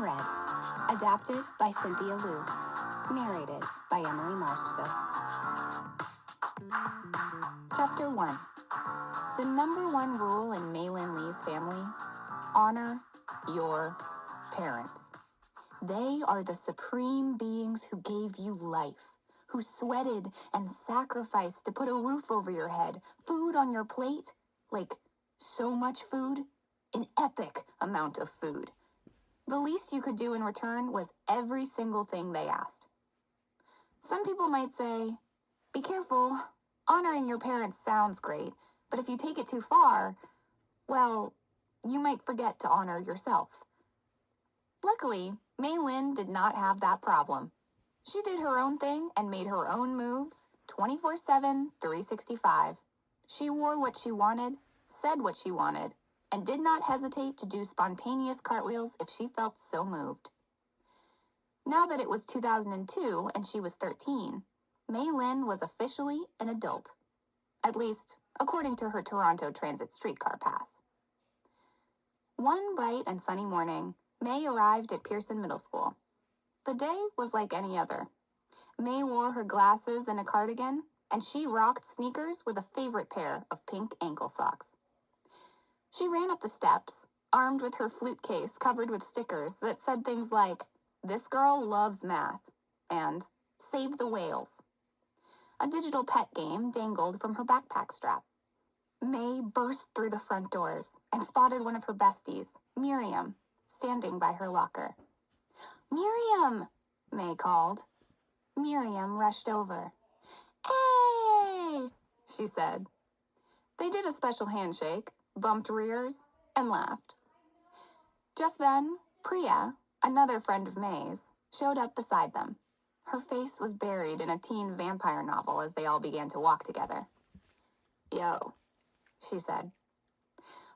Read, adapted by Cynthia Liu, narrated by Emily Marceau. Chapter 1. The number one rule in Mei Lin Lee's family: honor your parents. They are the supreme beings who gave you life, who sweated and sacrificed to put a roof over your head, food on your plate, like so much food, an epic amount of food. The least you could do in return was every single thing they asked. Some people might say, be careful, honoring your parents sounds great, but if you take it too far, well, you might forget to honor yourself. Luckily, Mei Lin did not have that problem. She did her own thing and made her own moves 24/7, 365. She wore what she wanted, said what she wanted, and did not hesitate to do spontaneous cartwheels if she felt so moved. Now that it was 2002 and she was 13, Mei Lin was officially an adult, at least according to her Toronto Transit streetcar pass. One bright and sunny morning, Mei arrived at Pearson Middle School. The day was like any other. Mei wore her glasses and a cardigan, and she rocked sneakers with a favorite pair of pink ankle socks. She ran up the steps, armed with her flute case covered with stickers that said things like, "This girl loves math," and "Save the whales." A digital pet game dangled from her backpack strap. Mei burst through the front doors and spotted one of her besties, Miriam, standing by her locker. "Miriam!" Mei called. Miriam rushed over. "Hey!" she said. They did a special handshake, bumped rears, and laughed. Just then, Priya, another friend of Mei's, showed up beside them. Her face was buried in a teen vampire novel as they all began to walk together. "Yo," she said.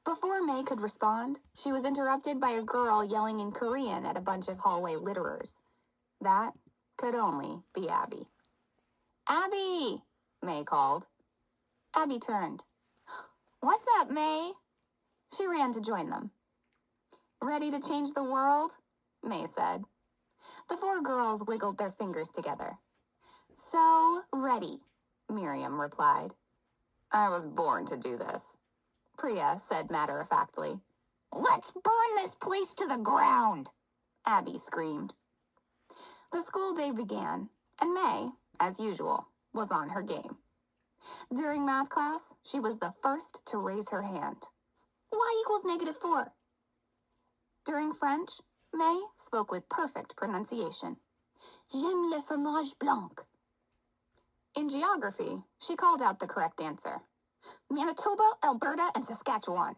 Before Mei could respond, she was interrupted by a girl yelling in Korean at a bunch of hallway litterers. That could only be Abby. "Abby!" Mei called. Abby turned. "What's up, Mei?" She ran to join them. "Ready to change the world?" Mei said. The four girls wiggled their fingers together. "So ready," Miriam replied. "I was born to do this," Priya said matter-of-factly. "Let's burn this place to the ground," Abby screamed. The school day began, and Mei, as usual, was on her game. During math class, she was the first to raise her hand. Y = -4. During French, Mei spoke with perfect pronunciation. "J'aime le fromage blanc." In geography, she called out the correct answer. Manitoba, Alberta, and Saskatchewan.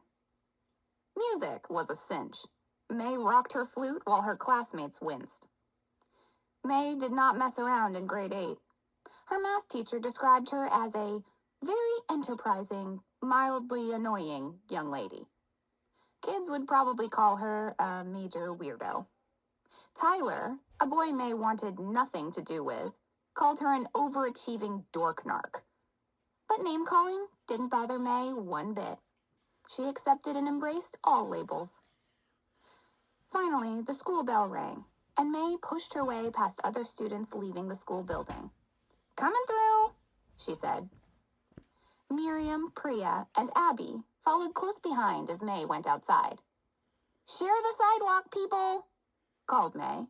Music was a cinch. Mei rocked her flute while her classmates winced. Mei did not mess around in grade 8. Her math teacher described her as a very enterprising, mildly annoying young lady. Kids would probably call her a major weirdo. Tyler, a boy Mei wanted nothing to do with, called her an overachieving dork narc. But name-calling didn't bother Mei one bit. She accepted and embraced all labels. Finally, the school bell rang, and Mei pushed her way past other students leaving the school building. "Coming through," she said. Miriam, Priya, and Abby followed close behind as Mei went outside. "Share the sidewalk, people," called Mei.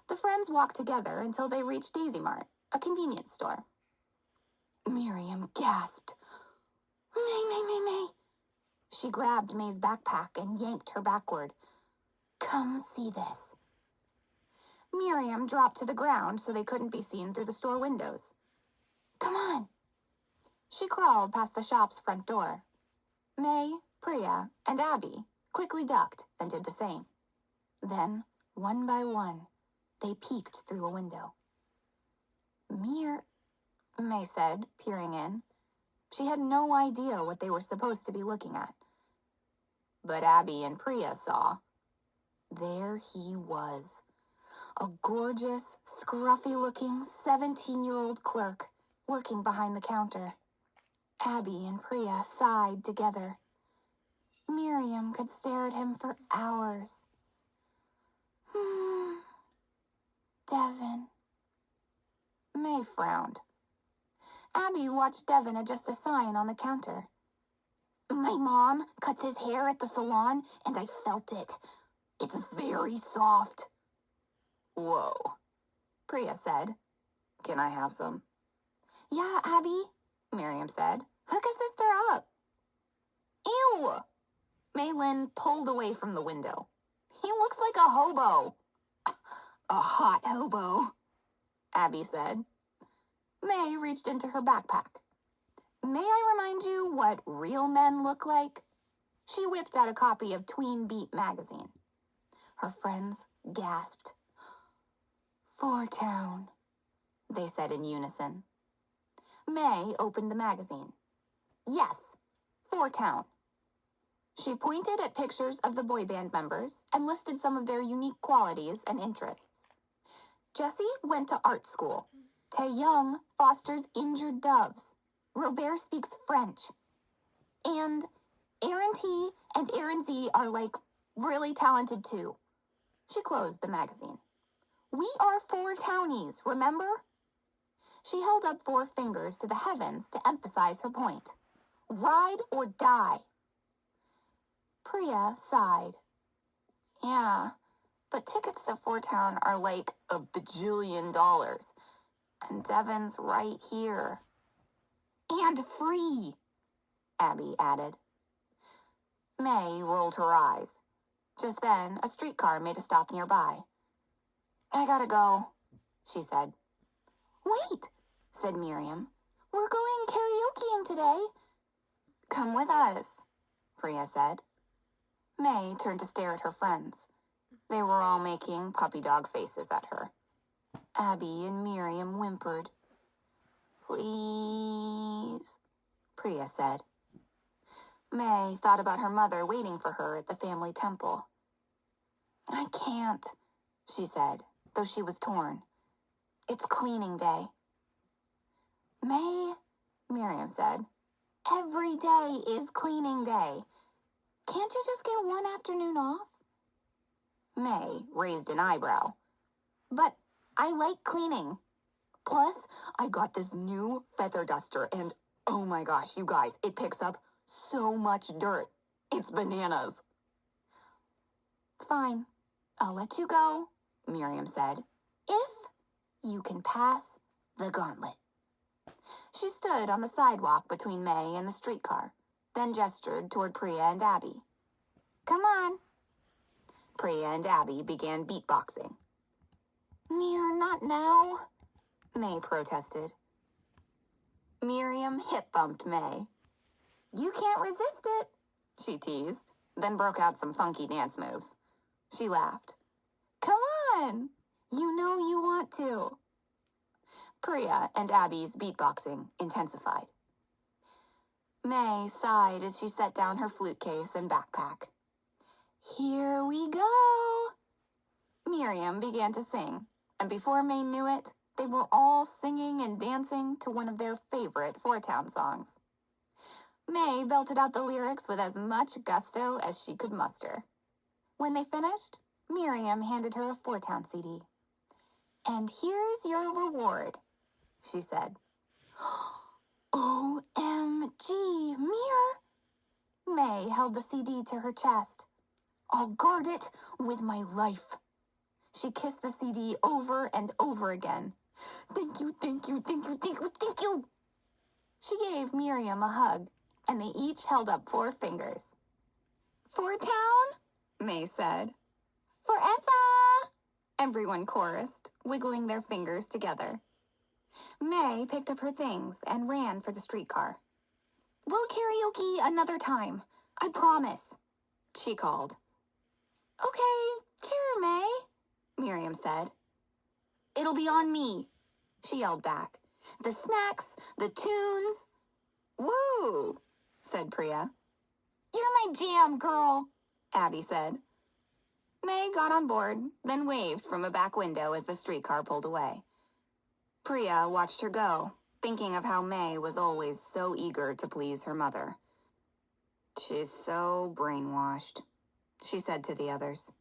The friends walked together until they reached Daisy Mart, a convenience store. Miriam gasped. Mei. She grabbed Mei's backpack and yanked her backward. "Come see this." Miriam dropped to the ground so they couldn't be seen through the store windows. "Come on." She crawled past the shop's front door. Mei, Priya, and Abby quickly ducked and did the same. Then, one by one, they peeked through a window. Mei said, peering in. She had no idea what they were supposed to be looking at. But Abby and Priya saw. There he was. A gorgeous, scruffy-looking 17-year-old clerk working behind the counter. Abby and Priya sighed together. Miriam could stare at him for hours. Devin. May frowned. Abby watched Devin adjust a sign on the counter. My mom cuts his hair at the salon, and I felt it. It's very soft. Whoa, Priya said. Can I have some? Yeah, Abby, Miriam said. Hook a sister up. Ew! Maylin pulled away from the window. He looks like a hobo. A hot hobo, Abby said. May reached into her backpack. May I remind you what real men look like? She whipped out a copy of Tween Beat magazine. Her friends gasped. For town, they said in unison. May opened the magazine. Yes, for town. She pointed at pictures of the boy band members and listed some of their unique qualities and interests. Jessie went to art school. Taeyong fosters injured doves. Robert speaks French. And Aaron T and Aaron Z are, really talented too. She closed the magazine. We are 4 townies, remember? She held up 4 fingers to the heavens to emphasize her point. Ride or die. Priya sighed. Yeah, but tickets to 4town are like $1 bajillion. And Devin's right here. And free, Abby added. May rolled her eyes. Just then, a streetcar made a stop nearby. I gotta go, she said. Wait, said Miriam. We're going karaokeing today. Come with us, Priya said. May turned to stare at her friends. They were all making puppy dog faces at her. Abby and Miriam whimpered. Please, Priya said. May thought about her mother waiting for her at the family temple. I can't, she said, though she was torn. It's cleaning day. May, Miriam said, every day is cleaning day. Can't you just get one afternoon off? May raised an eyebrow. But I like cleaning. Plus, I got this new feather duster and, oh my gosh, you guys, it picks up so much dirt. It's bananas. Fine, I'll let you go, Miriam said, if you can pass the gauntlet. She stood on the sidewalk between May and the streetcar, then gestured toward Priya and Abby. Come on. Priya and Abby began beatboxing. Mir, not now, May protested. Miriam hip-bumped May. You can't resist it, she teased, then broke out some funky dance moves. She laughed. Come on, you know you want to. Priya and Abby's beatboxing intensified. May sighed as she set down her flute case and backpack. Here we go. Miriam began to sing, and before May knew it, they were all singing and dancing to one of their favorite 4town songs. May belted out the lyrics with as much gusto as she could muster. When they finished, Miriam handed her a 4town CD. And here's your reward, she said. OMG, Mir! May held the CD to her chest. I'll guard it with my life. She kissed the CD over and over again. Thank you, thank you, thank you, thank you, thank you. She gave Miriam a hug, and they each held up 4 fingers. 4town? May said. Forever! Everyone chorused, wiggling their fingers together. May picked up her things and ran for the streetcar. We'll karaoke another time, I promise, she called. Okay, sure, May, Miriam said. It'll be on me, she yelled back. The snacks, the tunes. Woo, said Priya. You're my jam, girl, Abby said. May got on board, then waved from a back window as the streetcar pulled away. Priya watched her go, thinking of how May was always so eager to please her mother. She's so brainwashed, she said to the others.